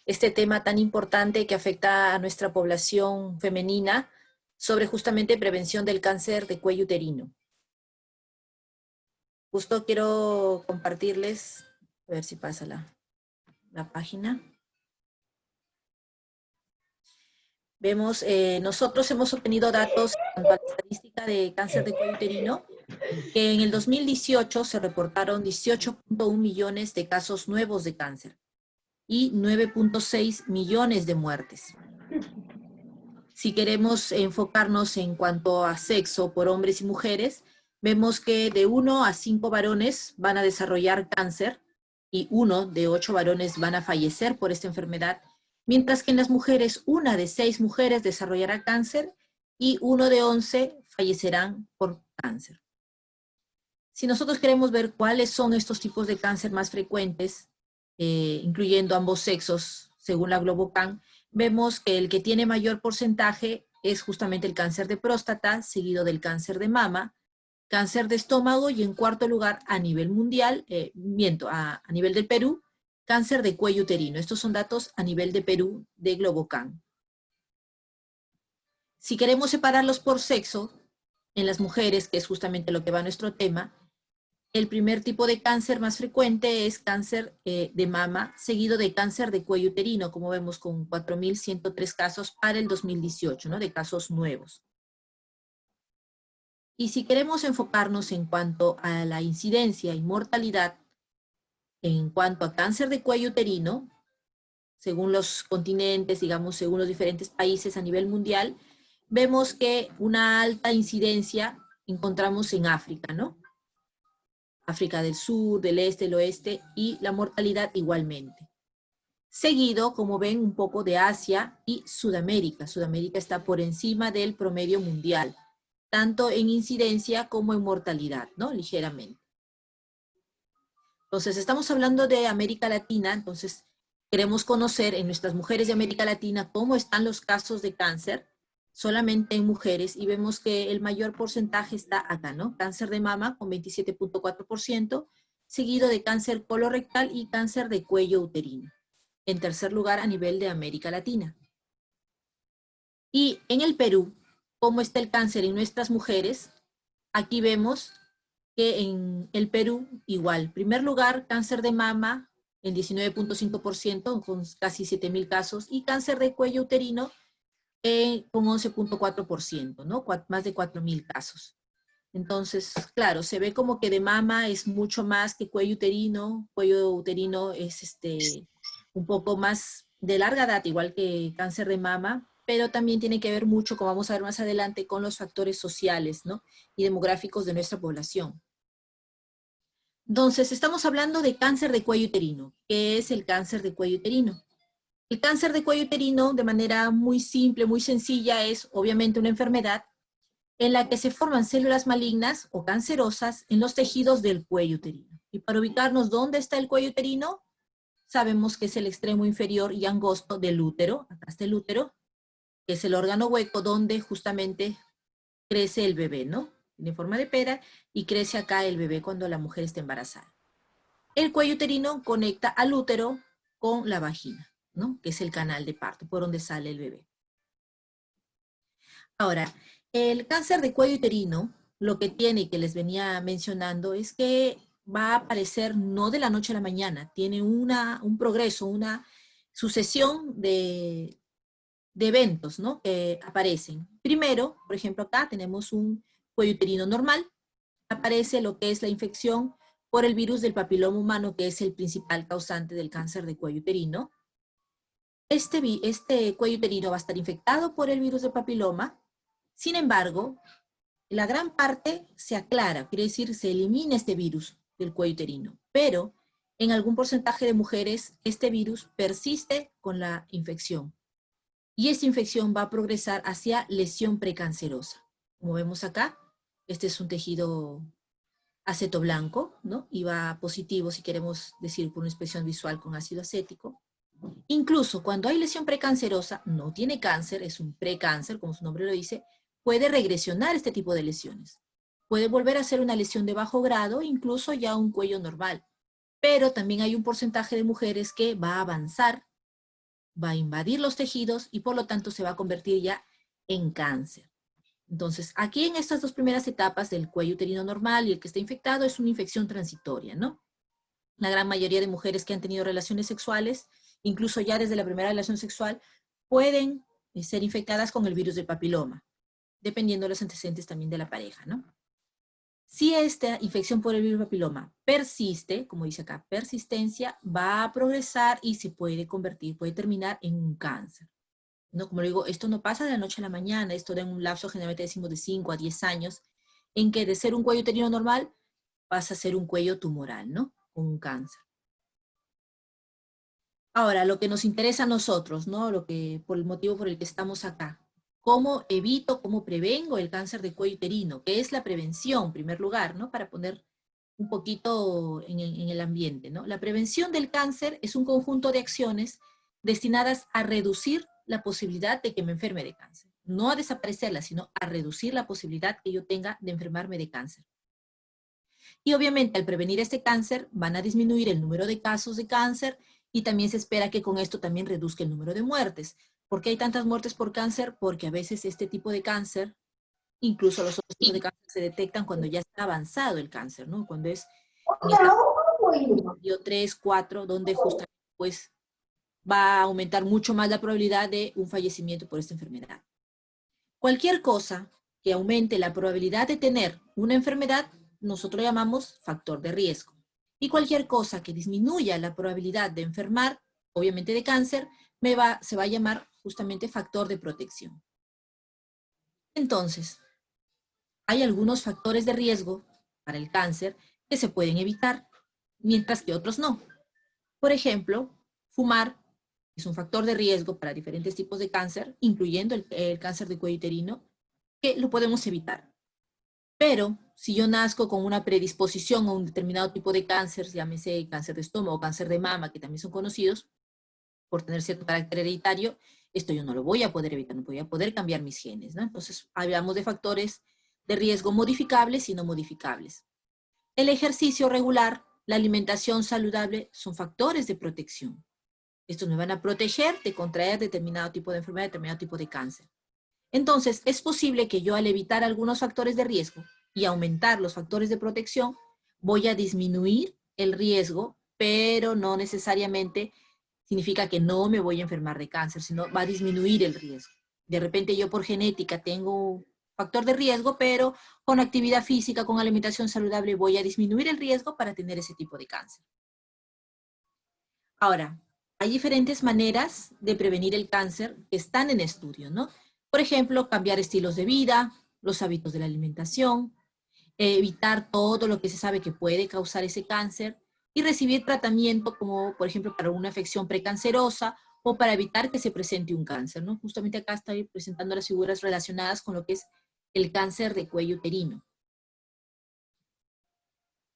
este tema tan importante que afecta a nuestra población femenina sobre justamente prevención del cáncer de cuello uterino. Justo quiero compartirles, a ver si pasa la página. Vemos, nosotros hemos obtenido datos en cuanto a la estadística de cáncer de cuello uterino, que en el 2018 se reportaron 18.1 millones de casos nuevos de cáncer y 9.6 millones de muertes. Si queremos enfocarnos en cuanto a sexo por hombres y mujeres, vemos que de 1 a 5 varones van a desarrollar cáncer y 1 de 8 varones van a fallecer por esta enfermedad, mientras que en las mujeres, 1 de 6 mujeres desarrollará cáncer y 1 de 11 fallecerán por cáncer. Si nosotros queremos ver cuáles son estos tipos de cáncer más frecuentes, incluyendo ambos sexos, según la Globocan, vemos que el que tiene mayor porcentaje es justamente el cáncer de próstata, seguido del cáncer de mama, cáncer de estómago y en cuarto lugar a nivel mundial, a nivel del Perú, cáncer de cuello uterino. Estos son datos a nivel de Perú de Globocan. Si queremos separarlos por sexo, en las mujeres, que es justamente lo que va a nuestro tema, el primer tipo de cáncer más frecuente es cáncer de mama, seguido de cáncer de cuello uterino, como vemos con 4.103 casos para el 2018, ¿no? De casos nuevos. Y si queremos enfocarnos en cuanto a la incidencia y mortalidad, en cuanto a cáncer de cuello uterino, según los continentes, digamos, según los diferentes países a nivel mundial, vemos que una alta incidencia encontramos en África, ¿no? África del Sur, del Este, del Oeste, y la mortalidad igualmente. Seguido, como ven, un poco de Asia y Sudamérica. Sudamérica está por encima del promedio mundial, tanto en incidencia como en mortalidad, ¿no? Ligeramente. Entonces, estamos hablando de América Latina, entonces queremos conocer en nuestras mujeres de América Latina cómo están los casos de cáncer, solamente en mujeres, y vemos que el mayor porcentaje está acá, ¿no? Cáncer de mama con 27.4%, seguido de cáncer colorectal y cáncer de cuello uterino. En tercer lugar a nivel de América Latina. Y en el Perú, ¿cómo está el cáncer en nuestras mujeres? Aquí vemos que en el Perú, igual, primer lugar, cáncer de mama en 19.5%, con casi 7.000 casos, y cáncer de cuello uterino con 11.4%, ¿no? Más de 4.000 casos. Entonces, claro, se ve como que de mama es mucho más que cuello uterino es un poco más de larga edad, igual que cáncer de mama, pero también tiene que ver mucho, como vamos a ver más adelante, con los factores sociales, ¿no? Y demográficos de nuestra población. Entonces, estamos hablando de cáncer de cuello uterino. ¿Qué es el cáncer de cuello uterino? El cáncer de cuello uterino, de manera muy simple, muy sencilla, es obviamente una enfermedad en la que se forman células malignas o cancerosas en los tejidos del cuello uterino. Y para ubicarnos dónde está el cuello uterino, sabemos que es el extremo inferior y angosto del útero. Acá está el útero, que es el órgano hueco donde justamente crece el bebé, ¿no? Tiene forma de pera y crece acá el bebé cuando la mujer está embarazada. El cuello uterino conecta al útero con la vagina, ¿no? Que es el canal de parto, por donde sale el bebé. Ahora, el cáncer de cuello uterino, lo que tiene y que les venía mencionando es que va a aparecer no de la noche a la mañana, tiene un progreso, una sucesión de eventos, ¿no? Que aparecen. Primero, por ejemplo, acá tenemos un cuello uterino normal, aparece lo que es la infección por el virus del papiloma humano, que es el principal causante del cáncer de cuello uterino. Este cuello uterino va a estar infectado por el virus del papiloma. Sin embargo, la gran parte se aclara, quiere decir, se elimina este virus del cuello uterino, pero en algún porcentaje de mujeres este virus persiste con la infección. Y esta infección va a progresar hacia lesión precancerosa. Como vemos acá, este es un tejido aceto blanco, ¿no? Y va positivo, si queremos decir, por una inspección visual con ácido acético. Incluso cuando hay lesión precancerosa, no tiene cáncer, es un precáncer, como su nombre lo dice, puede regresionar este tipo de lesiones. Puede volver a ser una lesión de bajo grado, incluso ya un cuello normal. Pero también hay un porcentaje de mujeres que va a avanzar va a invadir los tejidos y por lo tanto se va a convertir ya en cáncer. Entonces, aquí en estas dos primeras etapas del cuello uterino normal y el que está infectado es una infección transitoria, ¿no? La gran mayoría de mujeres que han tenido relaciones sexuales, incluso ya desde la primera relación sexual, pueden ser infectadas con el virus del papiloma, dependiendo de los antecedentes también de la pareja, ¿no? Si esta infección por el virus papiloma persiste, como dice acá, persistencia, va a progresar y se puede convertir, puede terminar en un cáncer. ¿No? Como le digo, esto no pasa de la noche a la mañana, esto da un lapso, generalmente decimos, de 5 a 10 años, en que de ser un cuello uterino normal pasa a ser un cuello tumoral, ¿no? Con un cáncer. Ahora, lo que nos interesa a nosotros, ¿no? Por el motivo por el que estamos acá. ¿Cómo evito, cómo prevengo el cáncer de cuello uterino? ¿Qué es la prevención, en primer lugar, ¿no? Para poner un poquito en el ambiente, ¿no? La prevención del cáncer es un conjunto de acciones destinadas a reducir la posibilidad de que me enferme de cáncer. No a desaparecerla, sino a reducir la posibilidad que yo tenga de enfermarme de cáncer. Y obviamente al prevenir este cáncer van a disminuir el número de casos de cáncer y también se espera que con esto también reduzca el número de muertes. ¿Por qué hay tantas muertes por cáncer? Porque a veces este tipo de cáncer, incluso los otros tipos de cáncer se detectan cuando ya está avanzado el cáncer, ¿no? Cuando es en esta 3, 4, donde justamente pues va a aumentar mucho más la probabilidad de un fallecimiento por esta enfermedad. Cualquier cosa que aumente la probabilidad de tener una enfermedad, nosotros llamamos factor de riesgo. Y cualquier cosa que disminuya la probabilidad de enfermar, obviamente de cáncer, se va a llamar justamente factor de protección. Entonces, hay algunos factores de riesgo para el cáncer que se pueden evitar, mientras que otros no. Por ejemplo, fumar es un factor de riesgo para diferentes tipos de cáncer, incluyendo el cáncer de cuello uterino, que lo podemos evitar. Pero si yo nazco con una predisposición a un determinado tipo de cáncer, llámese cáncer de estómago o cáncer de mama, que también son conocidos por tener cierto carácter hereditario, esto yo no lo voy a poder evitar, no voy a poder cambiar mis genes, ¿no? Entonces, hablamos de factores de riesgo modificables y no modificables. El ejercicio regular, la alimentación saludable son factores de protección. Estos me van a proteger de contraer determinado tipo de enfermedad, determinado tipo de cáncer. Entonces, es posible que yo al evitar algunos factores de riesgo y aumentar los factores de protección, voy a disminuir el riesgo, pero no necesariamente significa que no me voy a enfermar de cáncer, sino va a disminuir el riesgo. De repente yo por genética tengo factor de riesgo, pero con actividad física, con alimentación saludable, voy a disminuir el riesgo para tener ese tipo de cáncer. Ahora, hay diferentes maneras de prevenir el cáncer que están en estudio, ¿no? Por ejemplo, cambiar estilos de vida, los hábitos de la alimentación, evitar todo lo que se sabe que puede causar ese cáncer y recibir tratamiento como, por ejemplo, para una afección precancerosa o para evitar que se presente un cáncer, ¿no? Justamente acá estoy presentando las figuras relacionadas con lo que es el cáncer de cuello uterino.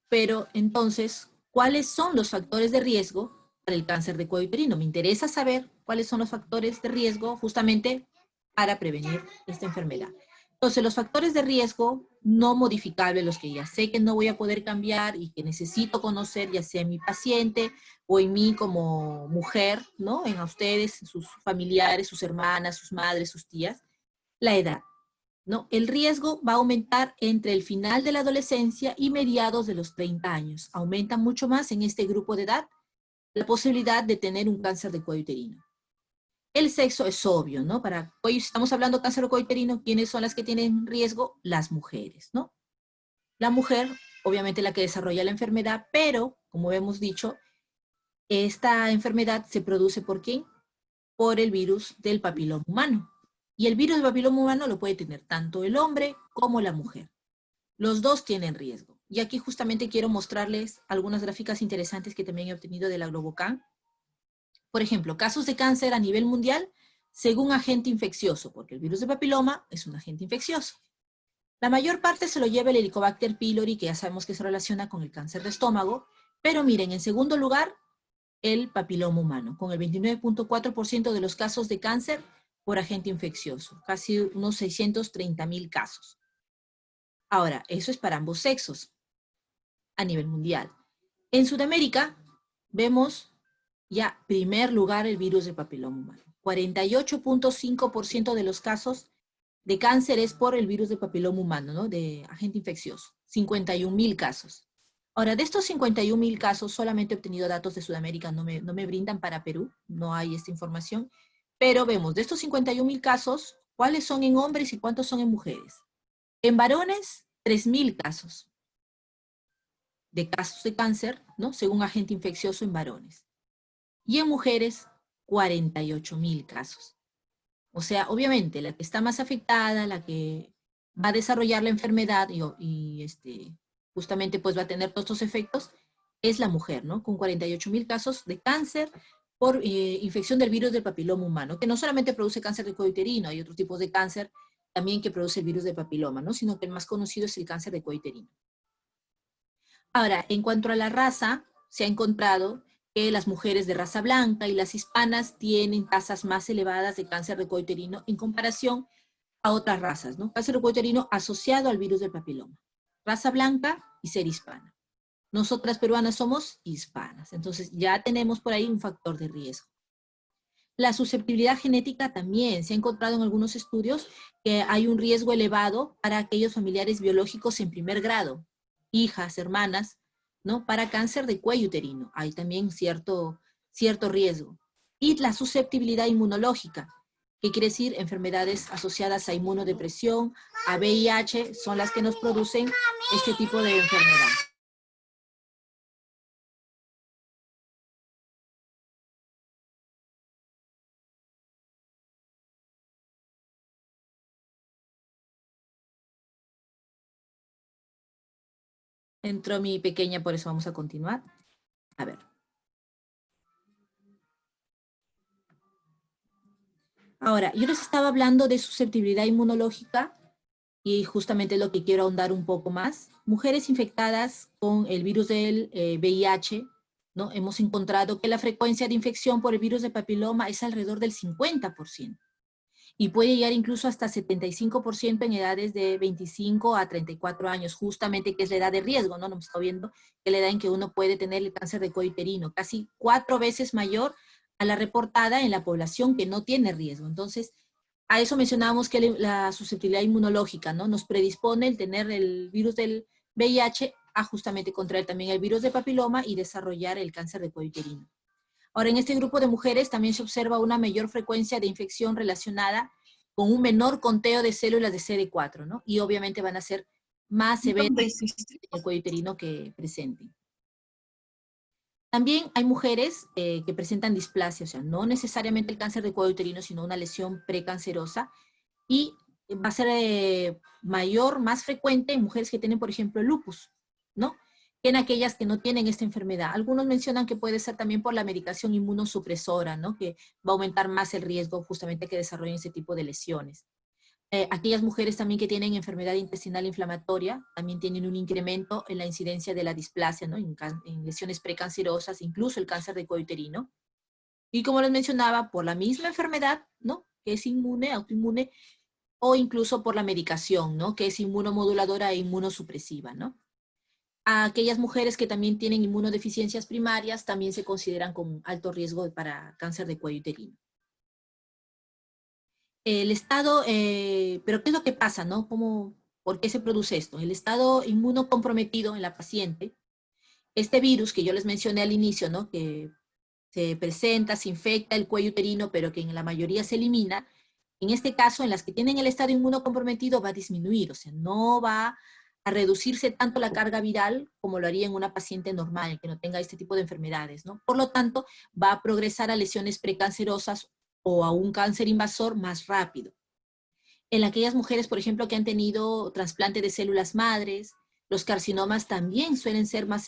Pero entonces, ¿cuáles son los factores de riesgo para el cáncer de cuello uterino? Me interesa saber cuáles son los factores de riesgo justamente para prevenir esta enfermedad. Entonces, los factores de riesgo no modificables, los que ya sé que no voy a poder cambiar y que necesito conocer, ya sea en mi paciente o en mí como mujer, ¿no? En ustedes, sus familiares, sus hermanas, sus madres, sus tías, la edad. ¿No? El riesgo va a aumentar entre el final de la adolescencia y mediados de los 30 años. Aumenta mucho más en este grupo de edad la posibilidad de tener un cáncer de cuello uterino. El sexo es obvio, ¿no? Para hoy estamos hablando de cáncer de cuello uterino, ¿quiénes son las que tienen riesgo? Las mujeres, ¿no? La mujer, obviamente la que desarrolla la enfermedad, pero, como hemos dicho, esta enfermedad se produce ¿por quién? Por el virus del papiloma humano. Y el virus del papiloma humano lo puede tener tanto el hombre como la mujer. Los dos tienen riesgo. Y aquí justamente quiero mostrarles algunas gráficas interesantes que también he obtenido de la Globocan. Por ejemplo, casos de cáncer a nivel mundial según agente infeccioso, porque el virus del papiloma es un agente infeccioso. La mayor parte se lo lleva el Helicobacter pylori, que ya sabemos que se relaciona con el cáncer de estómago, pero miren, en segundo lugar, el papiloma humano, con el 29.4% de los casos de cáncer por agente infeccioso, casi unos 630,000 casos. Ahora, eso es para ambos sexos a nivel mundial. En Sudamérica vemos ya, primer lugar, el virus del papiloma humano. 48.5% de los casos de cáncer es por el virus del papiloma humano, ¿no? De agente infeccioso. 51.000 casos. Ahora, de estos 51.000 casos, solamente he obtenido datos de Sudamérica, no me brindan para Perú, no hay esta información, pero vemos, de estos 51.000 casos, ¿cuáles son en hombres y cuántos son en mujeres? En varones, 3.000 casos de casos de cáncer, ¿no? Según agente infeccioso en varones. Y en mujeres, 48.000 casos. O sea, obviamente, la que está más afectada, la que va a desarrollar la enfermedad justamente pues va a tener todos estos efectos, es la mujer, ¿no? Con 48.000 casos de cáncer por infección del virus del papiloma humano, que no solamente produce cáncer de cuello uterino, hay otros tipos de cáncer también que produce el virus del papiloma, ¿no? Sino que el más conocido es el cáncer de cuello uterino. Ahora, en cuanto a la raza, se ha encontrado que las mujeres de raza blanca y las hispanas tienen tasas más elevadas de cáncer de cuello uterino en comparación a otras razas, ¿no? Cáncer de cuello uterino asociado al virus del papiloma. Raza blanca y ser hispana. Nosotras peruanas somos hispanas, entonces ya tenemos por ahí un factor de riesgo. La susceptibilidad genética también se ha encontrado en algunos estudios que hay un riesgo elevado para aquellos familiares biológicos en primer grado, hijas, hermanas, ¿no? Para cáncer de cuello uterino, hay también cierto riesgo. Y la susceptibilidad inmunológica, que quiere decir enfermedades asociadas a inmunodepresión, a VIH, son las que nos producen este tipo de enfermedad. Entró mi pequeña, por eso vamos a continuar. A ver. Ahora, yo les estaba hablando de susceptibilidad inmunológica y justamente lo que quiero ahondar un poco más. Mujeres infectadas con el virus del VIH, ¿no? Hemos encontrado que la frecuencia de infección por el virus de papiloma es alrededor del 50% y puede llegar incluso hasta 75% en edades de 25 a 34 años, justamente que es la edad de riesgo, ¿no? Nos está viendo que es la edad en que uno puede tener el cáncer de cuello uterino, casi 4 veces mayor a la reportada en la población que no tiene riesgo. Entonces, a eso mencionábamos que la susceptibilidad inmunológica, ¿no? Nos predispone el tener el virus del VIH a justamente contraer también el virus de papiloma y desarrollar el cáncer de cuello uterino. Ahora, en este grupo de mujeres también se observa una mayor frecuencia de infección relacionada con un menor conteo de células de CD4, ¿no? Y obviamente van a ser más severas en el cuello uterino que presenten. También hay mujeres que presentan displasia, o sea, no necesariamente el cáncer de cuello uterino, sino una lesión precancerosa, y va a ser más frecuente en mujeres que tienen, por ejemplo, lupus, ¿no? Que en aquellas que no tienen esta enfermedad. Algunos mencionan que puede ser también por la medicación inmunosupresora, ¿no? Que va a aumentar más el riesgo justamente que desarrollen ese tipo de lesiones. Aquellas mujeres también que tienen enfermedad intestinal inflamatoria también tienen un incremento en la incidencia de la displasia, ¿no? En lesiones precancerosas, incluso el cáncer de cuello uterino. Y como les mencionaba, por la misma enfermedad, ¿no? Que es inmune, autoinmune, o incluso por la medicación, ¿no? Que es inmunomoduladora e inmunosupresiva, ¿no? A aquellas mujeres que también tienen inmunodeficiencias primarias también se consideran con alto riesgo para cáncer de cuello uterino. El estado, pero ¿qué es lo que pasa, no? ¿Por qué se produce esto? El estado inmunocomprometido en la paciente, este virus que yo les mencioné al inicio, ¿no? Que se presenta, se infecta el cuello uterino, pero que en la mayoría se elimina. En este caso, en las que tienen el estado inmunocomprometido va a disminuir, o sea, no va a reducirse tanto la carga viral como lo haría en una paciente normal, que no tenga este tipo de enfermedades, ¿no? Por lo tanto, va a progresar a lesiones precancerosas o a un cáncer invasor más rápido. En aquellas mujeres, por ejemplo, que han tenido trasplante de células madres, los carcinomas también suelen ser más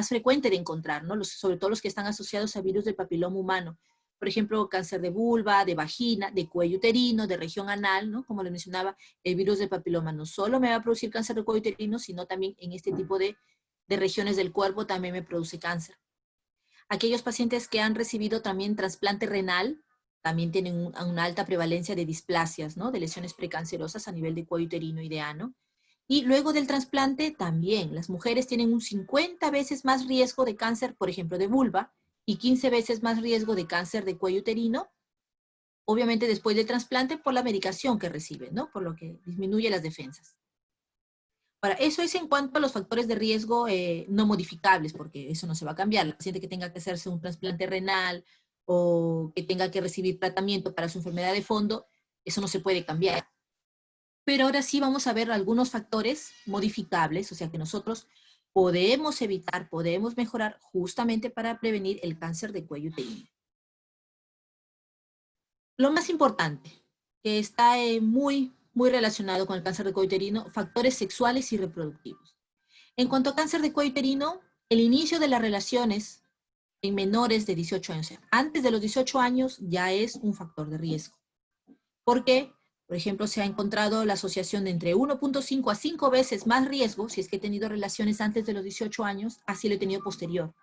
frecuentes de encontrar, ¿no? Sobre todo los que están asociados a virus del papiloma humano. Por ejemplo, cáncer de vulva, de vagina, de cuello uterino, de región anal, ¿no? Como les mencionaba, el virus del papiloma no solo me va a producir cáncer de cuello uterino, sino también en este tipo de regiones del cuerpo también me produce cáncer. Aquellos pacientes que han recibido también trasplante renal, también tienen una alta prevalencia de displasias, ¿no? De lesiones precancerosas a nivel de cuello uterino y de ano. Y luego del trasplante también, las mujeres tienen un 50 veces más riesgo de cáncer, por ejemplo, de vulva, y 15 veces más riesgo de cáncer de cuello uterino, obviamente después del trasplante por la medicación que recibe, ¿no? Por lo que disminuye las defensas. Ahora, eso es en cuanto a los factores de riesgo no modificables, porque eso no se va a cambiar. La paciente que tenga que hacerse un trasplante renal o que tenga que recibir tratamiento para su enfermedad de fondo, eso no se puede cambiar. Pero ahora sí vamos a ver algunos factores modificables, o sea que nosotros podemos evitar, podemos mejorar justamente para prevenir el cáncer de cuello uterino. Lo más importante, que está muy relacionado con el cáncer de cuello uterino, factores sexuales y reproductivos. En cuanto a cáncer de cuello uterino, el inicio de las relaciones en menores de 18 años, o sea, antes de los 18 años ya es un factor de riesgo. ¿Por qué? Por ejemplo, se ha encontrado la asociación de entre 1.5 a 5 veces más riesgo si es que he tenido relaciones antes de los 18 años, así lo he tenido posterior.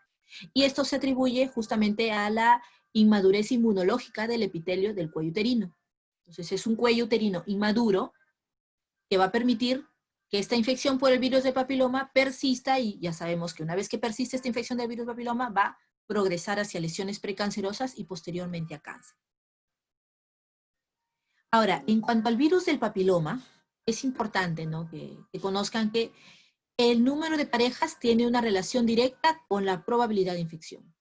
Y esto se atribuye justamente a la inmadurez inmunológica del epitelio del cuello uterino. Entonces es un cuello uterino inmaduro que va a permitir que esta infección por el virus del papiloma persista, y ya sabemos que una vez que persiste esta infección del virus del papiloma va a progresar hacia lesiones precancerosas y posteriormente a cáncer. Ahora, en cuanto al virus del papiloma, es importante, ¿no?, que conozcan que el número de parejas tiene una relación directa con la probabilidad de infección,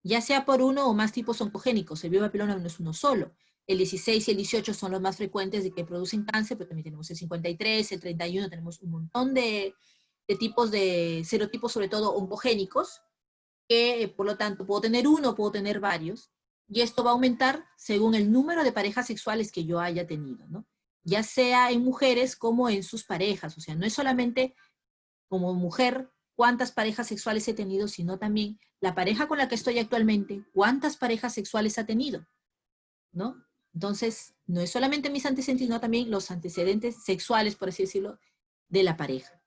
ya sea por uno o más tipos oncogénicos. El virus del papiloma no es uno solo. El 16 y el 18 son los más frecuentes de que producen cáncer, pero también tenemos el 53, el 31, tenemos un montón de tipos de serotipos, sobre todo oncogénicos, que por lo tanto puedo tener uno, puedo tener varios, y esto va a aumentar según el número de parejas sexuales que yo haya tenido, ¿no? Ya sea en mujeres como en sus parejas, o sea, no es solamente como mujer cuántas parejas sexuales he tenido, sino también la pareja con la que estoy actualmente, cuántas parejas sexuales ha tenido, ¿no? Entonces, no es solamente mis antecedentes, sino también los antecedentes sexuales, por así decirlo, de la pareja.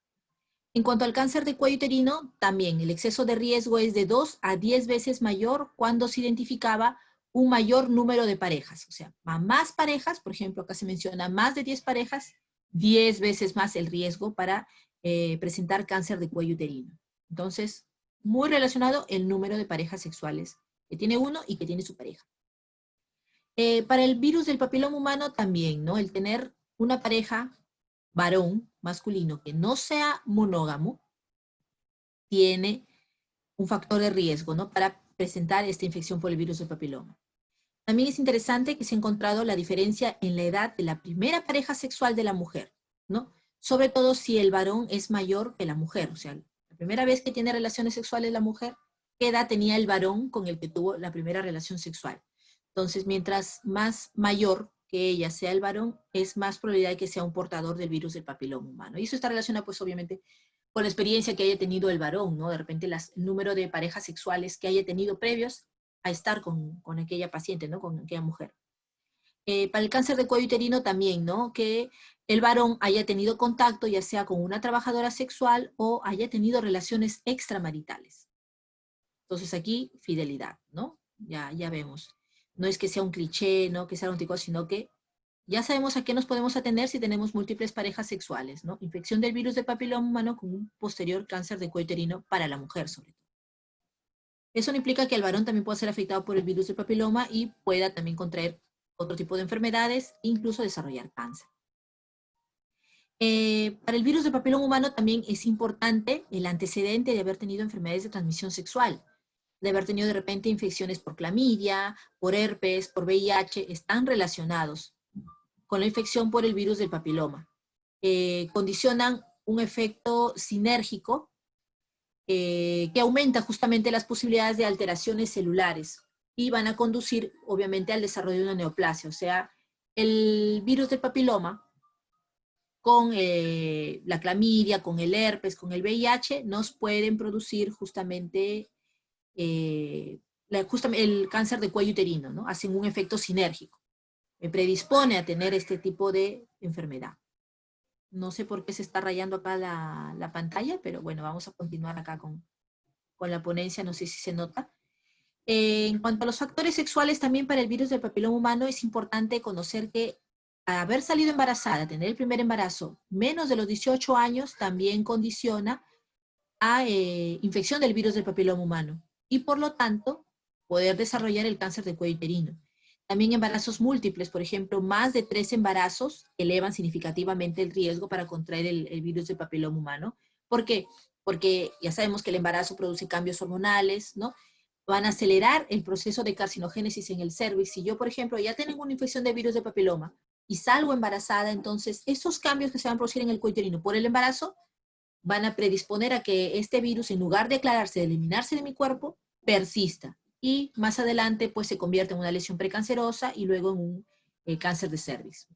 En cuanto al cáncer de cuello uterino, también el exceso de riesgo es de 2 a 10 veces mayor cuando se identificaba un mayor número de parejas. O sea, a más parejas, por ejemplo, acá se menciona más de 10 parejas, 10 veces más el riesgo para presentar cáncer de cuello uterino. Entonces, muy relacionado el número de parejas sexuales que tiene uno y que tiene su pareja. Para el virus del papiloma humano también, ¿no? El tener una pareja varón, masculino, que no sea monógamo, tiene un factor de riesgo, ¿no?, para presentar esta infección por el virus del papiloma. También es interesante que se ha encontrado la diferencia en la edad de la primera pareja sexual de la mujer, ¿no? Sobre todo si el varón es mayor que la mujer, o sea, la primera vez que tiene relaciones sexuales la mujer, ¿qué edad tenía el varón con el que tuvo la primera relación sexual? Entonces, mientras más mayor que ella sea el varón, es más probabilidad de que sea un portador del virus del papiloma humano. Y eso está relacionado, pues, obviamente, con la experiencia que haya tenido el varón, ¿no? De repente el número de parejas sexuales que haya tenido previos a estar con aquella paciente, ¿no?, con aquella mujer. Para el cáncer de cuello uterino también, ¿no?, que el varón haya tenido contacto ya sea con una trabajadora sexual o haya tenido relaciones extramaritales. Entonces aquí, fidelidad, ¿no? Ya vemos. No es que sea un cliché, ¿no?, que sea un tico, sino que ya sabemos a qué nos podemos atender si tenemos múltiples parejas sexuales, ¿no? Infección del virus del papiloma humano con un posterior cáncer de cuello uterino para la mujer, sobre todo. Eso no implica que el varón también pueda ser afectado por el virus del papiloma y pueda también contraer otro tipo de enfermedades, incluso desarrollar cáncer. Para el virus del papiloma humano también es importante el antecedente de haber tenido enfermedades de transmisión sexual, de haber tenido de repente infecciones por clamidia, por herpes, por VIH, están relacionados con la infección por el virus del papiloma. Condicionan un efecto sinérgico que aumenta justamente las posibilidades de alteraciones celulares y van a conducir obviamente al desarrollo de una neoplasia. O sea, el virus del papiloma con la clamidia, con el herpes, con el VIH, nos pueden producir justamente el cáncer de cuello uterino, ¿no? Hacen un efecto sinérgico. Me predispone a tener este tipo de enfermedad. No sé por qué se está rayando acá la pantalla, pero bueno, vamos a continuar acá con la ponencia, no sé si se nota. En cuanto a los factores sexuales, también para el virus del papiloma humano es importante conocer que haber salido embarazada, tener el primer embarazo menos de los 18 años, también condiciona a infección del virus del papiloma humano. Y por lo tanto, poder desarrollar el cáncer de cuello uterino. También embarazos múltiples, por ejemplo, más de 3 embarazos elevan significativamente el riesgo para contraer el virus del papiloma humano. ¿Por qué? Porque ya sabemos que el embarazo produce cambios hormonales, ¿no? Van a acelerar el proceso de carcinogénesis en el cervix. Si yo, por ejemplo, ya tengo una infección de virus de papiloma y salgo embarazada, entonces esos cambios que se van a producir en el cuello uterino por el embarazo van a predisponer a que este virus, en lugar de aclararse, de eliminarse de mi cuerpo, persista. Y más adelante, pues se convierte en una lesión precancerosa y luego en un cáncer de cervix.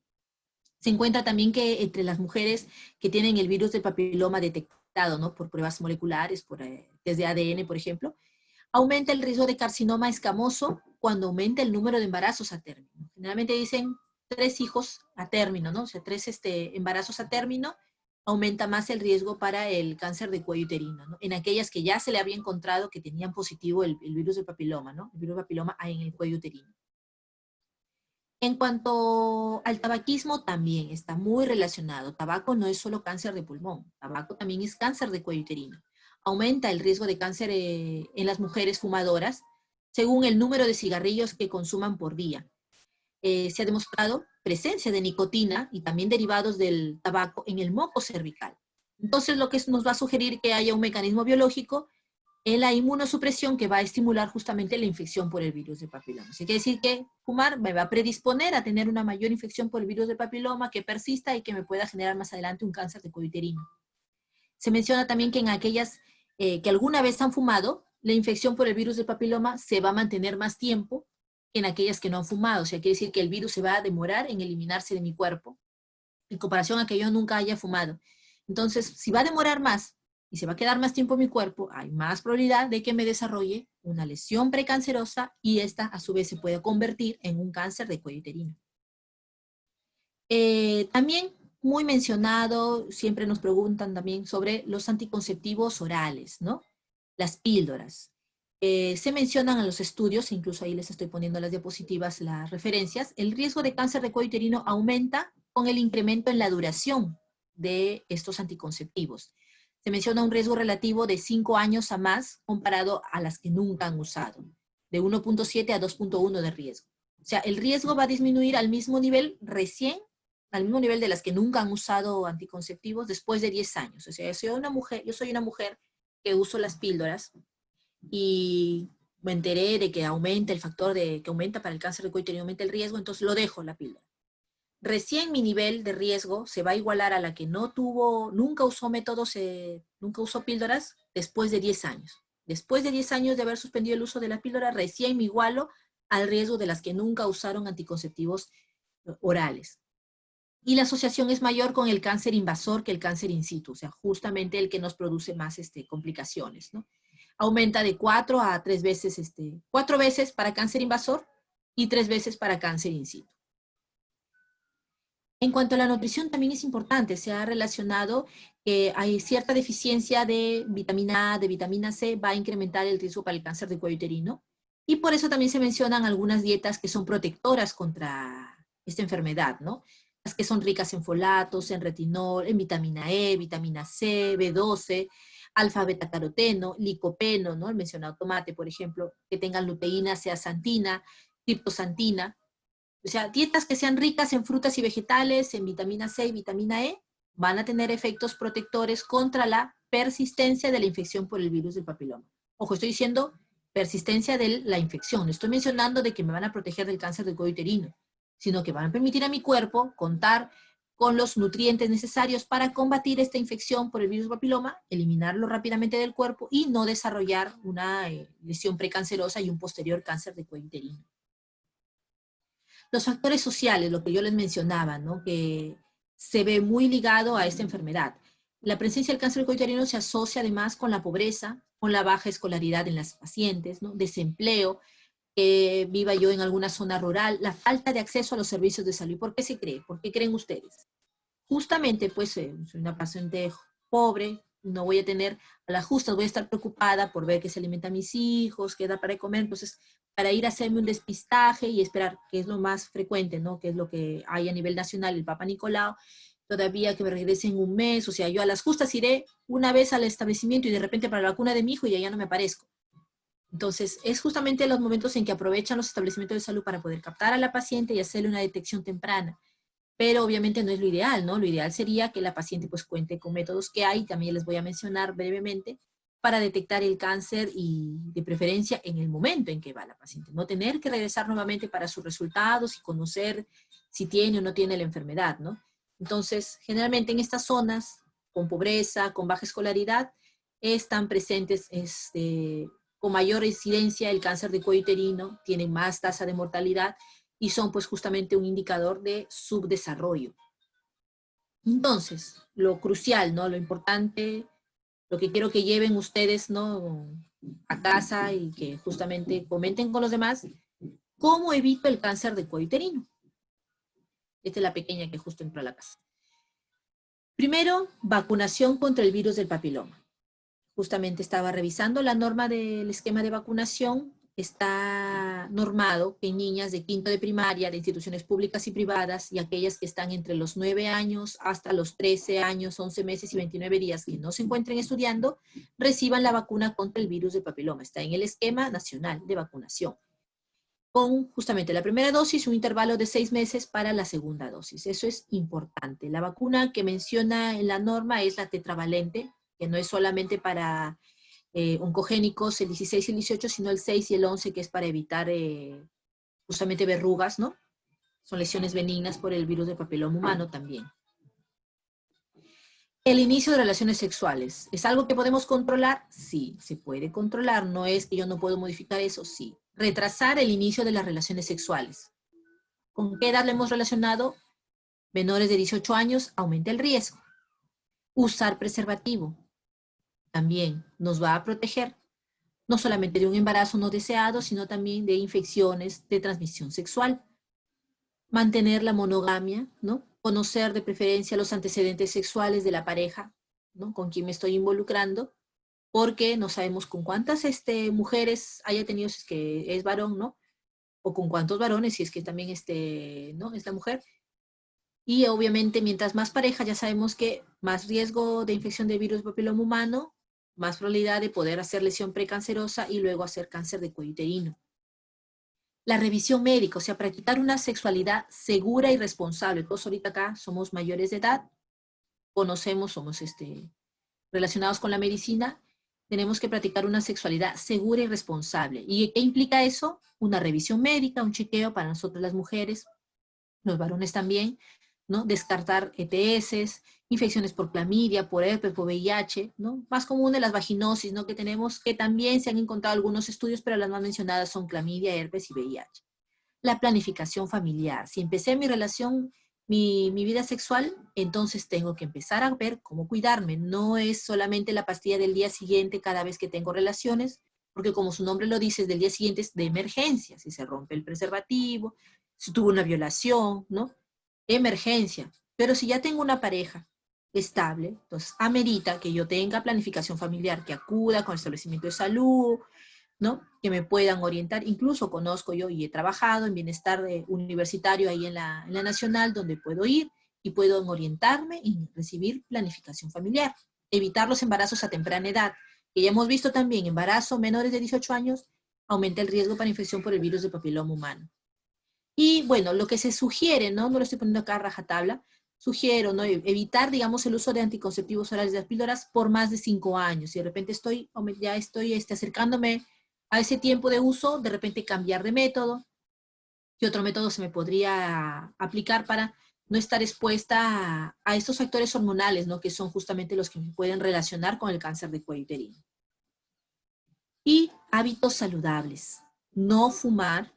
Se encuentra también que entre las mujeres que tienen el virus del papiloma detectado, ¿no? Por pruebas moleculares, por test de ADN, por ejemplo, aumenta el riesgo de carcinoma escamoso cuando aumenta el número de embarazos a término. Generalmente dicen 3 hijos a término, ¿no? O sea, 3 embarazos a término, aumenta más el riesgo para el cáncer de cuello uterino, ¿no? En aquellas que ya se le había encontrado que tenían positivo el virus del papiloma, ¿no? El virus del papiloma en el cuello uterino. En cuanto al tabaquismo, también está muy relacionado. Tabaco no es solo cáncer de pulmón, tabaco también es cáncer de cuello uterino. Aumenta el riesgo de cáncer en las mujeres fumadoras según el número de cigarrillos que consuman por día. Se ha demostrado presencia de nicotina y también derivados del tabaco en el moco cervical. Entonces, lo que nos va a sugerir que haya un mecanismo biológico en la inmunosupresión que va a estimular justamente la infección por el virus de papiloma. Así que decir que fumar me va a predisponer a tener una mayor infección por el virus de papiloma que persista y que me pueda generar más adelante un cáncer de cuello uterino. Se menciona también que en aquellas que alguna vez han fumado, la infección por el virus de papiloma se va a mantener más tiempo que en aquellas que no han fumado. O sea, quiere decir que el virus se va a demorar en eliminarse de mi cuerpo en comparación a que yo nunca haya fumado. Entonces, si va a demorar más y se va a quedar más tiempo en mi cuerpo, hay más probabilidad de que me desarrolle una lesión precancerosa y esta a su vez se puede convertir en un cáncer de cuello uterino. También muy mencionado, siempre nos preguntan también sobre los anticonceptivos orales, ¿no? Las píldoras. Se mencionan en los estudios, incluso ahí les estoy poniendo las diapositivas, las referencias, el riesgo de cáncer de cuello uterino aumenta con el incremento en la duración de estos anticonceptivos. Se menciona un riesgo relativo de 5 años a más comparado a las que nunca han usado, de 1.7 a 2.1 de riesgo. O sea, el riesgo va a disminuir al mismo nivel al mismo nivel de las que nunca han usado anticonceptivos después de 10 años. O sea, yo soy una mujer que uso las píldoras y me enteré de que aumenta el factor que aumenta para el cáncer de cuello uterino, aumenta el riesgo, entonces lo dejo la píldora. Recién mi nivel de riesgo se va a igualar a la que nunca usó nunca usó píldoras después de 10 años. Después de 10 años de haber suspendido el uso de la píldora, recién me igualo al riesgo de las que nunca usaron anticonceptivos orales. Y la asociación es mayor con el cáncer invasor que el cáncer in situ, o sea, justamente el que nos produce más complicaciones, ¿no? Aumenta de 4 a 3 veces, 4 veces para cáncer invasor y 3 veces para cáncer in situ. En cuanto a la nutrición también es importante, se ha relacionado que hay cierta deficiencia de vitamina A, de vitamina C, va a incrementar el riesgo para el cáncer de cuello uterino, y por eso también se mencionan algunas dietas que son protectoras contra esta enfermedad, ¿no? Las que son ricas en folatos, en retinol, en vitamina E, vitamina C, B12, alfa-betacaroteno, licopeno, ¿no? El mencionado tomate, por ejemplo, que tengan luteína, zeaxantina, triptosantina. O sea, dietas que sean ricas en frutas y vegetales, en vitamina C y vitamina E, van a tener efectos protectores contra la persistencia de la infección por el virus del papiloma. Ojo, estoy diciendo persistencia de la infección. No estoy mencionando de que me van a proteger del cáncer del cuello uterino, sino que van a permitir a mi cuerpo contar con los nutrientes necesarios para combatir esta infección por el virus del papiloma, eliminarlo rápidamente del cuerpo y no desarrollar una lesión precancerosa y un posterior cáncer de cuello uterino. Los factores sociales, lo que yo les mencionaba, ¿no? Que se ve muy ligado a esta enfermedad. La presencia del cáncer de cuello uterino se asocia además con la pobreza, con la baja escolaridad en las pacientes, ¿no? Desempleo, que viva yo en alguna zona rural, la falta de acceso a los servicios de salud. ¿Por qué se cree? ¿Por qué creen ustedes? Justamente, pues, soy una paciente pobre, no voy a tener a las justas, voy a estar preocupada por ver qué se alimenta a mis hijos, qué da para comer, entonces, para ir a hacerme un despistaje y esperar, que es lo más frecuente, ¿no? Que es lo que hay a nivel nacional, el Papa Nicolau, todavía que me regrese en un mes, o sea, yo a las justas iré una vez al establecimiento y de repente para la vacuna de mi hijo y ya no me aparezco. Entonces, es justamente los momentos en que aprovechan los establecimientos de salud para poder captar a la paciente y hacerle una detección temprana. Pero obviamente no es lo ideal, ¿no? Lo ideal sería que la paciente pues cuente con métodos que hay, también les voy a mencionar brevemente, para detectar el cáncer y de preferencia en el momento en que va la paciente. No tener que regresar nuevamente para sus resultados y conocer si tiene o no tiene la enfermedad, ¿no? Entonces, generalmente en estas zonas, con pobreza, con baja escolaridad, están presentes con mayor incidencia el cáncer de cuello uterino, tienen más tasa de mortalidad y son pues justamente un indicador de subdesarrollo. Entonces, lo crucial, ¿no? Lo importante, lo que quiero que lleven ustedes, ¿no? A casa y que justamente comenten con los demás, ¿cómo evito el cáncer de cuello uterino? Esta es la pequeña que justo entró a la casa. Primero, vacunación contra el virus del papiloma. Justamente estaba revisando la norma del esquema de vacunación. Está normado que niñas de quinto de primaria, de instituciones públicas y privadas, y aquellas que están entre los 9 años hasta los 13 años, 11 meses y 29 días, que no se encuentren estudiando, reciban la vacuna contra el virus del papiloma. Está en el esquema nacional de vacunación, con justamente la primera dosis, un intervalo de 6 meses para la segunda dosis. Eso es importante. La vacuna que menciona en la norma es la tetravalente, que no es solamente para oncogénicos, el 16 y el 18, sino el 6 y el 11, que es para evitar justamente verrugas, ¿no? Son lesiones benignas por el virus del papiloma humano también. El inicio de relaciones sexuales. ¿Es algo que podemos controlar? Sí, se puede controlar. No es que yo no puedo modificar eso, sí. Retrasar el inicio de las relaciones sexuales. ¿Con qué edad lo hemos relacionado? Menores de 18 años, aumenta el riesgo. Usar preservativo. También nos va a proteger. No solamente de un embarazo no deseado, sino también de infecciones de transmisión sexual. Mantener la monogamia, ¿no? Conocer de preferencia los antecedentes sexuales de la pareja, ¿no? Con quien me estoy involucrando, porque no sabemos con cuántas mujeres haya tenido, si es que es varón, ¿no? O con cuántos varones, si es que también ¿no? Es la mujer. Y obviamente, mientras más pareja, ya sabemos que más riesgo de infección de virus papiloma humano, más probabilidad de poder hacer lesión precancerosa y luego hacer cáncer de cuello uterino. La revisión médica, o sea, practicar una sexualidad segura y responsable. Todos ahorita acá somos mayores de edad, conocemos, somos relacionados con la medicina, tenemos que practicar una sexualidad segura y responsable. ¿Y qué implica eso? Una revisión médica, un chequeo para nosotros las mujeres, los varones también, ¿no? Descartar ETS, infecciones por clamidia, por herpes, por VIH, ¿no? Más común de las vaginosis, ¿no? Que tenemos, que también se han encontrado algunos estudios, pero las más mencionadas son clamidia, herpes y VIH. La planificación familiar. Si empecé mi relación, mi vida sexual, entonces tengo que empezar a ver cómo cuidarme. No es solamente la pastilla del día siguiente cada vez que tengo relaciones, porque como su nombre lo dice, del día siguiente es de emergencia. Si se rompe el preservativo, si tuvo una violación, ¿no? Emergencia. Pero si ya tengo una pareja estable, entonces amerita que yo tenga planificación familiar, que acuda con el establecimiento de salud, ¿no? Que me puedan orientar. Incluso conozco yo y he trabajado en bienestar universitario ahí en la Nacional, donde puedo ir y puedo orientarme y recibir planificación familiar. Evitar los embarazos a temprana edad, que ya hemos visto también, embarazo menores de 18 años, aumenta el riesgo para infección por el virus de papiloma humano. Y bueno, lo que se sugiere, ¿no? No lo estoy poniendo acá a rajatabla, sugiero, ¿no? Evitar, digamos, el uso de anticonceptivos orales de las píldoras por más de 5 años. Si de repente ya estoy acercándome a ese tiempo de uso, de repente cambiar de método. ¿Qué otro método se me podría aplicar para no estar expuesta a estos factores hormonales, ¿no? Que son justamente los que me pueden relacionar con el cáncer de cuello uterino? Y hábitos saludables. No fumar.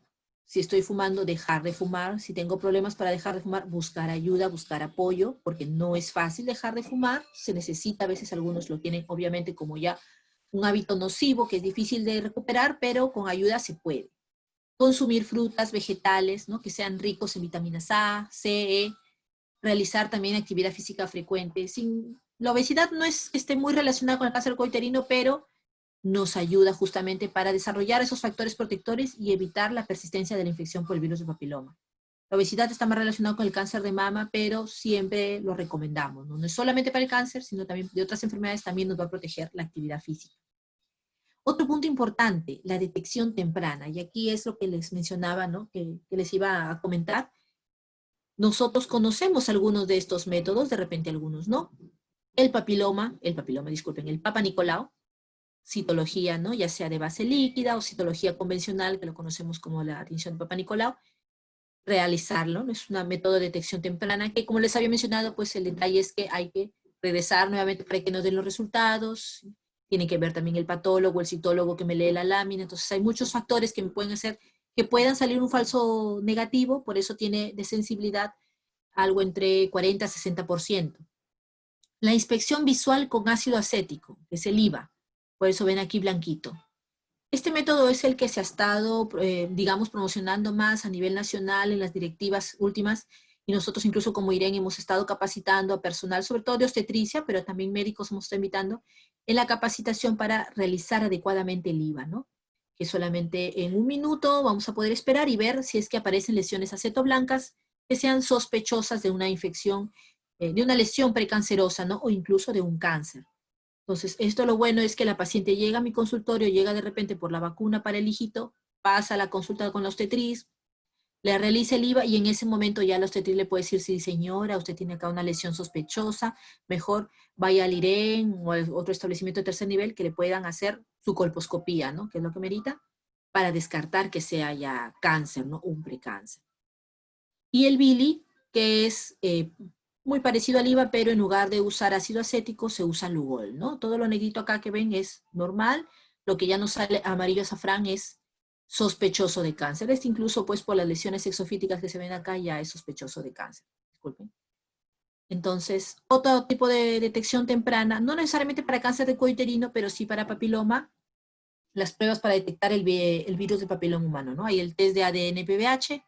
Si estoy fumando, dejar de fumar. Si tengo problemas para dejar de fumar, buscar ayuda, buscar apoyo, porque no es fácil dejar de fumar. Se necesita, a veces algunos lo tienen obviamente como ya un hábito nocivo que es difícil de recuperar, pero con ayuda se puede. Consumir frutas, vegetales, ¿no? Que sean ricos en vitaminas A, C, E. Realizar también actividad física frecuente. La obesidad no es que esté muy relacionada con el cáncer uterino, pero nos ayuda justamente para desarrollar esos factores protectores y evitar la persistencia de la infección por el virus de papiloma. La obesidad está más relacionada con el cáncer de mama, pero siempre lo recomendamos, ¿no? No es solamente para el cáncer, sino también de otras enfermedades también nos va a proteger la actividad física. Otro punto importante, la detección temprana, y aquí es lo que les mencionaba, ¿no? Que les iba a comentar. Nosotros conocemos algunos de estos métodos, de repente algunos no. Disculpen, el Papa Nicolau, citología, ¿no? Ya sea de base líquida o citología convencional, que lo conocemos como la tinción de Papa Nicolau, realizarlo, ¿no? Es un método de detección temprana que, como les había mencionado, pues el detalle es que hay que regresar nuevamente para que nos den los resultados, tiene que ver también el patólogo, el citólogo que me lee la lámina, entonces hay muchos factores que me pueden hacer que puedan salir un falso negativo, por eso tiene de sensibilidad algo entre 40 a 60%. La inspección visual con ácido acético, que es el IVA, por eso ven aquí blanquito. Este método es el que se ha estado, digamos, promocionando más a nivel nacional en las directivas últimas, y nosotros incluso como IREN hemos estado capacitando a personal, sobre todo de obstetricia, pero también médicos hemos estado invitando en la capacitación para realizar adecuadamente el IVA, ¿no? Que solamente en un minuto vamos a poder esperar y ver si es que aparecen lesiones acetoblancas que sean sospechosas de una infección, de una lesión precancerosa, ¿no? O incluso de un cáncer. Entonces, esto lo bueno es que la paciente llega a mi consultorio, llega de repente por la vacuna para el hijito, pasa a la consulta con la obstetriz, le realiza el IVA y en ese momento ya la obstetriz le puede decir, sí señora, usted tiene acá una lesión sospechosa, mejor vaya al IREN o a otro establecimiento de tercer nivel que le puedan hacer su colposcopía, ¿no? Que es lo que merita, para descartar que sea ya cáncer, ¿no? Un precáncer. Y el Bili, que es muy parecido al IVA, pero en lugar de usar ácido acético se usa Lugol, ¿no? Todo lo negrito acá que ven es normal, lo que ya nos sale amarillo azafrán es sospechoso de cáncer. Este incluso, pues, por las lesiones exofíticas que se ven acá, ya es sospechoso de cáncer. Disculpen. Entonces, otro tipo de detección temprana, no necesariamente para cáncer de cuello uterino, pero sí para papiloma, las pruebas para detectar el virus de papiloma humano, ¿no? Hay el test de ADN-PBH,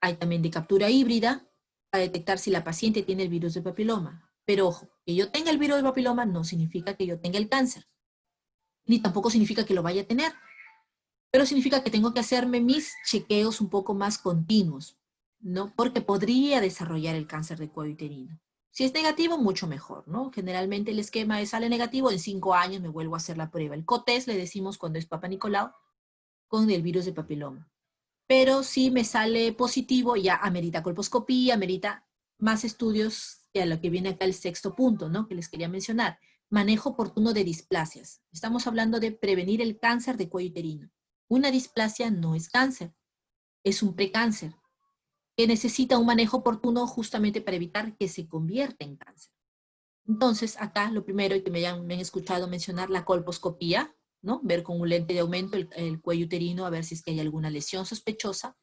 hay también de captura híbrida para detectar si la paciente tiene el virus del papiloma. Pero ojo, que yo tenga el virus del papiloma no significa que yo tenga el cáncer, ni tampoco significa que lo vaya a tener, pero significa que tengo que hacerme mis chequeos un poco más continuos, ¿no? Porque podría desarrollar el cáncer de cuello uterino. Si es negativo, mucho mejor, ¿no? Generalmente el esquema es sale negativo, en 5 años me vuelvo a hacer la prueba. El COTES le decimos cuando es Papa Nicolau con el virus de papiloma. Pero si me sale positivo, ya amerita colposcopía, amerita más estudios, que a lo que viene acá el sexto punto, ¿no? Que les quería mencionar. Manejo oportuno de displasias. Estamos hablando de prevenir el cáncer de cuello uterino. Una displasia no es cáncer, es un precáncer que necesita un manejo oportuno justamente para evitar que se convierta en cáncer. Entonces, acá lo primero, y que me han escuchado mencionar, la colposcopía, ¿no? Ver con un lente de aumento el cuello uterino, a ver si es que hay alguna lesión sospechosa.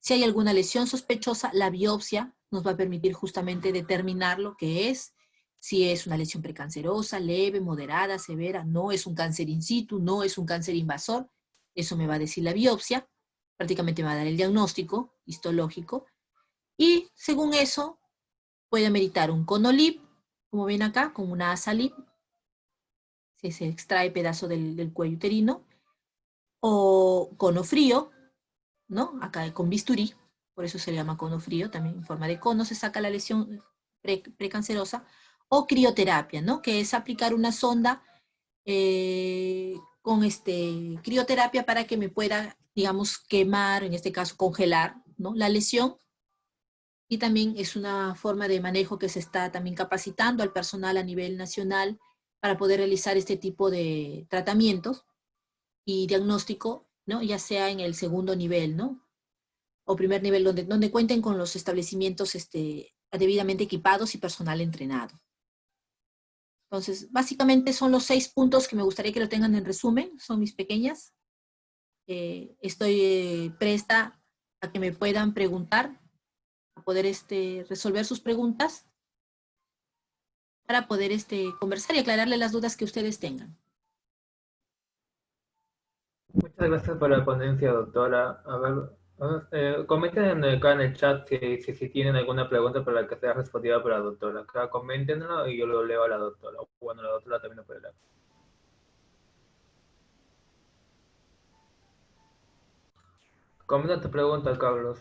Si hay alguna lesión sospechosa, la biopsia nos va a permitir justamente determinar lo que es, si es una lesión precancerosa, leve, moderada, severa, no es un cáncer in situ, no es un cáncer invasor, eso me va a decir la biopsia, prácticamente me va a dar el diagnóstico histológico, y según eso puede ameritar un conolip, como ven acá, con una asalip, si se extrae pedazo del cuello uterino, o cono frío, ¿no? Acá con bisturí, por eso se le llama cono frío, también en forma de cono se saca la lesión precancerosa, o crioterapia, ¿no? Que es aplicar una sonda con crioterapia para que me pueda, digamos, quemar, en este caso congelar, ¿no? La lesión, y también es una forma de manejo que se está también capacitando al personal a nivel nacional para poder realizar este tipo de tratamientos y diagnóstico, ¿no? Ya sea en el segundo nivel, ¿no? O primer nivel, donde cuenten con los establecimientos debidamente equipados y personal entrenado. Entonces, básicamente son los 6 puntos que me gustaría que lo tengan en resumen, son mis pequeñas. Estoy presta a que me puedan preguntar, a poder resolver sus preguntas, para poder conversar y aclararle las dudas que ustedes tengan. Muchas gracias por la ponencia, doctora. A ver, comenten acá en el chat si tienen alguna pregunta para la que sea respondida por la doctora. Acá coméntenlo y yo lo leo a la doctora. Bueno, la doctora también lo puede leer. Comenta tu pregunta, Carlos.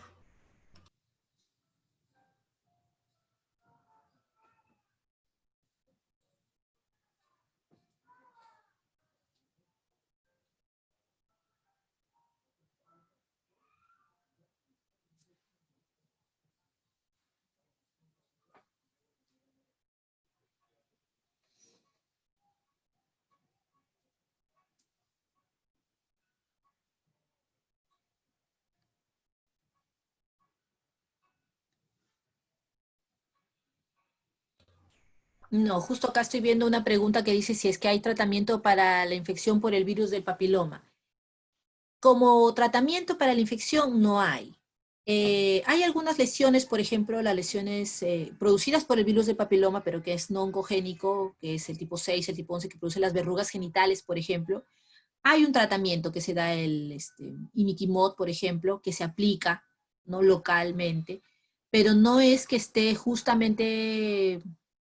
No, justo acá estoy viendo una pregunta que dice si es que hay tratamiento para la infección por el virus del papiloma. Como tratamiento para la infección no hay. Hay algunas lesiones, por ejemplo, las lesiones producidas por el virus del papiloma, pero que es no oncogénico, que es el tipo 6, el tipo 11, que produce las verrugas genitales, por ejemplo. Hay un tratamiento que se da el imiquimod, por ejemplo, que se aplica, ¿no?, localmente, pero no es que esté justamente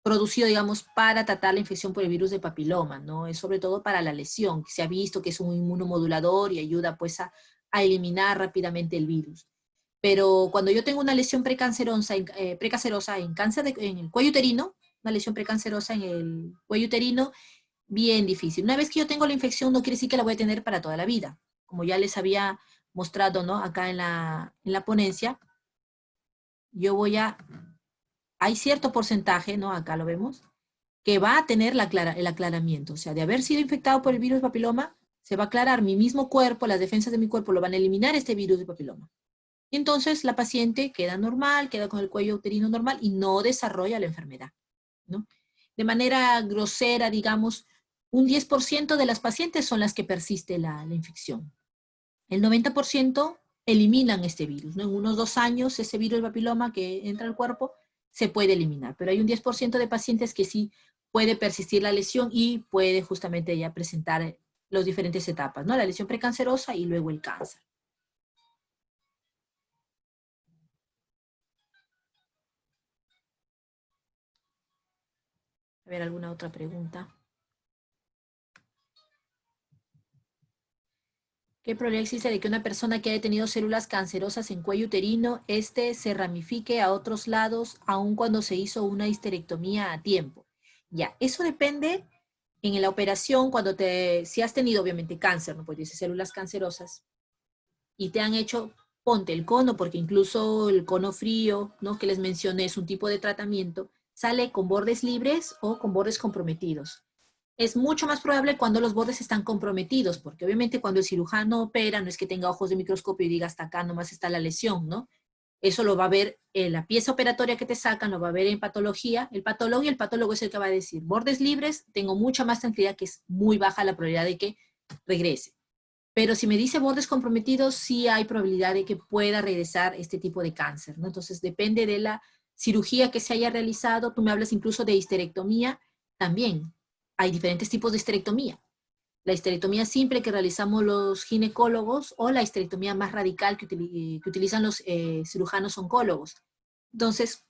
producido, digamos, para tratar la infección por el virus de papiloma, ¿no? Es sobre todo para la lesión, que se ha visto que es un inmunomodulador y ayuda pues a eliminar rápidamente el virus. Pero cuando yo tengo una lesión precancerosa en cáncer en el cuello uterino, una lesión precancerosa en el cuello uterino, bien difícil. Una vez que yo tengo la infección, no quiere decir que la voy a tener para toda la vida. Como ya les había mostrado, ¿no?, acá en la ponencia, yo voy a, hay cierto porcentaje, ¿no?, acá lo vemos, que va a tener el aclaramiento. O sea, de haber sido infectado por el virus de papiloma, se va a aclarar mi mismo cuerpo, las defensas de mi cuerpo lo van a eliminar este virus de papiloma. Y entonces la paciente queda normal, queda con el cuello uterino normal y no desarrolla la enfermedad, ¿no? De manera grosera, digamos, un 10% de las pacientes son las que persiste la infección. El 90% eliminan este virus, ¿no? En unos 2 años, ese virus del papiloma que entra al cuerpo se puede eliminar, pero hay un 10% de pacientes que sí puede persistir la lesión y puede justamente ya presentar las diferentes etapas, ¿no? La lesión precancerosa y luego el cáncer. A ver, ¿alguna otra pregunta? ¿Qué probabilidad existe de que una persona que haya tenido células cancerosas en cuello uterino, se ramifique a otros lados, aun cuando se hizo una histerectomía a tiempo? Ya, eso depende en la operación, si has tenido obviamente cáncer, ¿no? Pues dice células cancerosas, y te han hecho, ponte el cono, porque incluso el cono frío, ¿no?, que les mencioné, es un tipo de tratamiento, sale con bordes libres o con bordes comprometidos. Es mucho más probable cuando los bordes están comprometidos, porque obviamente cuando el cirujano opera, no es que tenga ojos de microscopio y diga hasta acá nomás está la lesión, ¿no? Eso lo va a ver en la pieza operatoria que te sacan, lo va a ver en patología, el patólogo, y el patólogo es el que va a decir, bordes libres, tengo mucha más tranquilidad, que es muy baja la probabilidad de que regrese. Pero si me dice bordes comprometidos, sí hay probabilidad de que pueda regresar este tipo de cáncer, ¿no? Entonces depende de la cirugía que se haya realizado. Tú me hablas incluso de histerectomía, también hay diferentes tipos de histerectomía. La histerectomía simple que realizamos los ginecólogos o la histerectomía más radical que utilizan los cirujanos oncólogos. Entonces,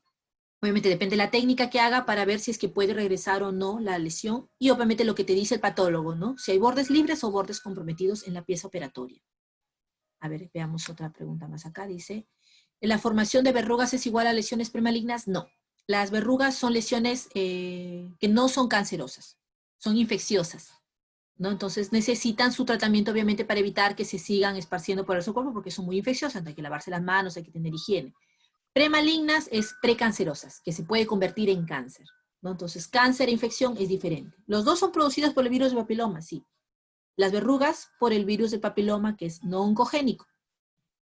obviamente depende de la técnica que haga para ver si es que puede regresar o no la lesión, y obviamente lo que te dice el patólogo, ¿no? Si hay bordes libres o bordes comprometidos en la pieza operatoria. A ver, veamos otra pregunta más acá. Dice, ¿la formación de verrugas es igual a lesiones premalignas? No. Las verrugas son lesiones que no son cancerosas, son infecciosas, ¿no? Entonces necesitan su tratamiento obviamente para evitar que se sigan esparciendo por el cuerpo, porque son muy infecciosas, hay que lavarse las manos, hay que tener higiene. Premalignas es precancerosas, que se puede convertir en cáncer, ¿no? Entonces, cáncer e infección es diferente. Los dos son producidos por el virus del papiloma, sí. Las verrugas por el virus del papiloma, que es no oncogénico.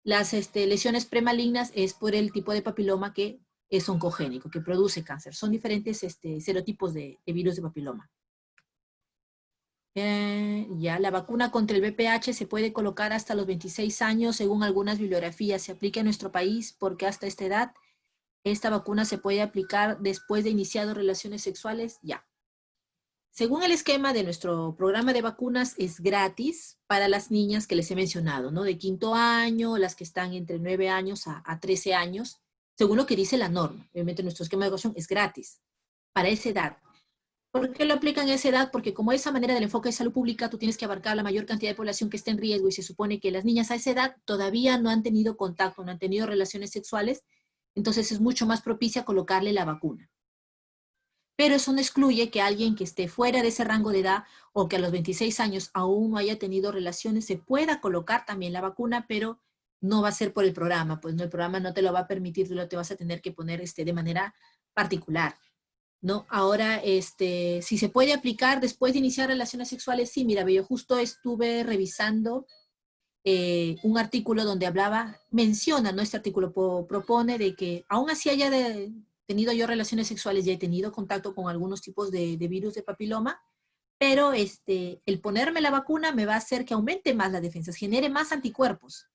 Las lesiones premalignas es por el tipo de papiloma que es oncogénico, que produce cáncer. Son diferentes serotipos de virus de papiloma. Ya, la vacuna contra el VPH se puede colocar hasta los 26 años, según algunas bibliografías. Se aplica en nuestro país porque hasta esta edad esta vacuna se puede aplicar después de iniciado relaciones sexuales, ya. Según el esquema de nuestro programa de vacunas, es gratis para las niñas que les he mencionado, ¿no? De 5º año, las que están entre 9 años a 13 años, según lo que dice la norma. Obviamente nuestro esquema de vacunación es gratis para esa edad. ¿Por qué lo aplican a esa edad? Porque como esa manera del enfoque de salud pública, tú tienes que abarcar la mayor cantidad de población que esté en riesgo, y se supone que las niñas a esa edad todavía no han tenido contacto, no han tenido relaciones sexuales, entonces es mucho más propicia colocarle la vacuna. Pero eso no excluye que alguien que esté fuera de ese rango de edad o que a los 26 años aún no haya tenido relaciones se pueda colocar también la vacuna, pero no va a ser por el programa, pues no, el programa no te lo va a permitir, tú lo te vas a tener que poner de manera particular, ¿no? Ahora, si se puede aplicar después de iniciar relaciones sexuales, sí, mira, yo justo estuve revisando un artículo donde menciona, ¿no? Este artículo propone de que aún así tenido yo relaciones sexuales, ya he tenido contacto con algunos tipos de virus de papiloma, pero el ponerme la vacuna me va a hacer que aumente más las defensas, genere más anticuerpos,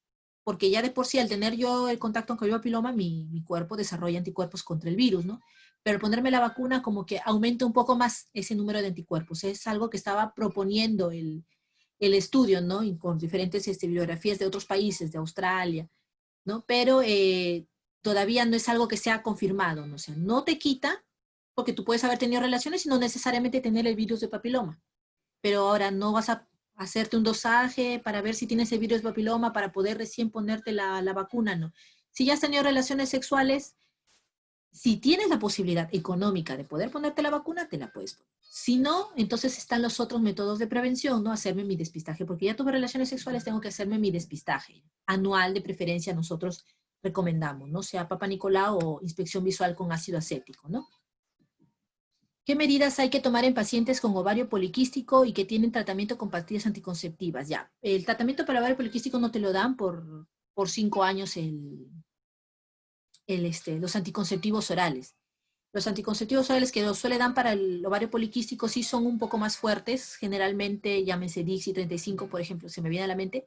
porque ya de por sí al tener yo el contacto con el papiloma, mi cuerpo desarrolla anticuerpos contra el virus, ¿no? Pero al ponerme la vacuna como que aumenta un poco más ese número de anticuerpos. Es algo que estaba proponiendo el estudio, ¿no? Y con diferentes bibliografías de otros países, de Australia, ¿no? Pero todavía no es algo que sea confirmado, ¿no? O sea, no te quita, porque tú puedes haber tenido relaciones y no necesariamente tener el virus de papiloma. Pero ahora no vas a hacerte un dosaje para ver si tienes el virus de papiloma para poder recién ponerte la vacuna, no. Si ya has tenido relaciones sexuales, si tienes la posibilidad económica de poder ponerte la vacuna, te la puedes poner. Si no, entonces están los otros métodos de prevención, ¿no? Hacerme mi despistaje, porque ya tuve relaciones sexuales, tengo que hacerme mi despistaje. Anual, de preferencia, nosotros recomendamos, ¿no? Sea Papa Nicolau o inspección visual con ácido acético, ¿no? ¿Qué medidas hay que tomar en pacientes con ovario poliquístico y que tienen tratamiento con pastillas anticonceptivas? Ya, el tratamiento para ovario poliquístico no te lo dan por 5 años los anticonceptivos orales. Los anticonceptivos orales que los suele dar para el ovario poliquístico sí son un poco más fuertes, generalmente llámense Dixi 35, por ejemplo, se me viene a la mente,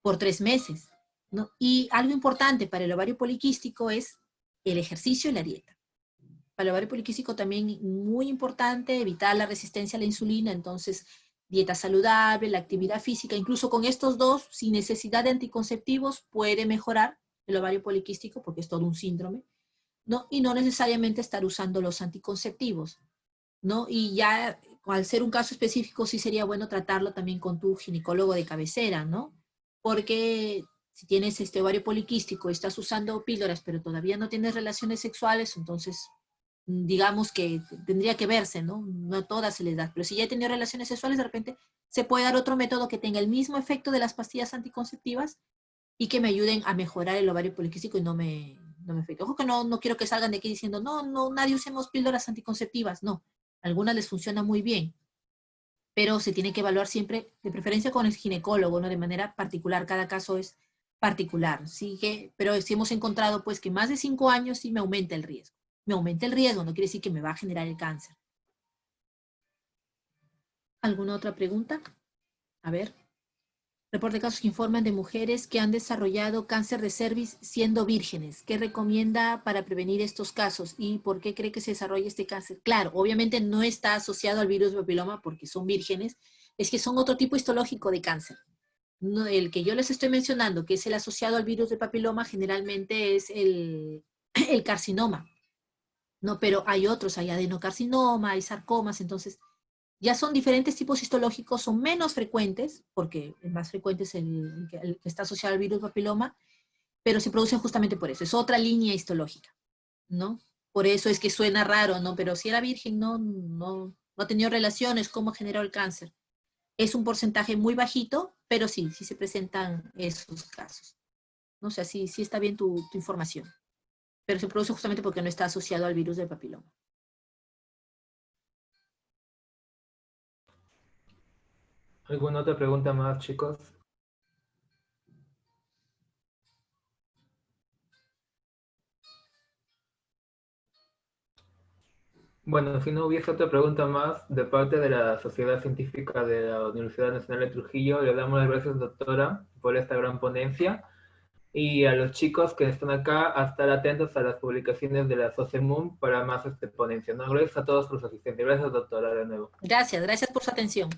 por 3 meses, ¿no? Y algo importante para el ovario poliquístico es el ejercicio y la dieta. Para el ovario poliquístico también muy importante evitar la resistencia a la insulina, entonces dieta saludable, la actividad física, incluso con estos dos, sin necesidad de anticonceptivos, puede mejorar el ovario poliquístico porque es todo un síndrome, ¿no? Y no necesariamente estar usando los anticonceptivos, ¿no? Y ya al ser un caso específico sí sería bueno tratarlo también con tu ginecólogo de cabecera, ¿no? Porque si tienes este ovario poliquístico y estás usando píldoras pero todavía no tienes relaciones sexuales, entonces digamos que tendría que verse, ¿no? No a todas se les da, pero si ya he tenido relaciones sexuales, de repente se puede dar otro método que tenga el mismo efecto de las pastillas anticonceptivas y que me ayuden a mejorar el ovario poliquístico y no me afecte. Ojo que no quiero que salgan de aquí diciendo, no, nadie usemos píldoras anticonceptivas, no. Algunas les funciona muy bien, pero se tiene que evaluar siempre, de preferencia con el ginecólogo, ¿no? De manera particular, cada caso es particular, ¿sí? Pero sí hemos encontrado, pues, que más de 5 años sí me aumenta el riesgo. Me aumenta el riesgo, no quiere decir que me va a generar el cáncer. ¿Alguna otra pregunta? A ver. Reporte de casos que informan de mujeres que han desarrollado cáncer de cervix siendo vírgenes. ¿Qué recomienda para prevenir estos casos? ¿Y por qué cree que se desarrolla este cáncer? Claro, obviamente no está asociado al virus de papiloma porque son vírgenes, es que son otro tipo histológico de cáncer. No, el que yo les estoy mencionando, que es el asociado al virus de papiloma, generalmente es el carcinoma. No, pero hay otros, hay adenocarcinoma, hay sarcomas, entonces ya son diferentes tipos histológicos, son menos frecuentes, porque el más frecuente es el que está asociado al virus papiloma, pero se producen justamente por eso, es otra línea histológica, ¿no? Por eso es que suena raro, ¿no? Pero si era virgen, no ha tenido relaciones, ¿cómo generó el cáncer? Es un porcentaje muy bajito, pero sí se presentan esos casos. ¿No? O sea, sí está bien tu información, pero se produce justamente porque no está asociado al virus del papiloma. ¿Alguna otra pregunta más, chicos? Bueno, si no hubiese otra pregunta más de parte de la Sociedad Científica de la Universidad Nacional de Trujillo, le damos las gracias, doctora, por esta gran ponencia. Y a los chicos que están acá, a estar atentos a las publicaciones de la SOCEMUM para más ponencias. ¿No? Gracias a todos por su asistencia. Gracias, doctora, de nuevo. Gracias por su atención.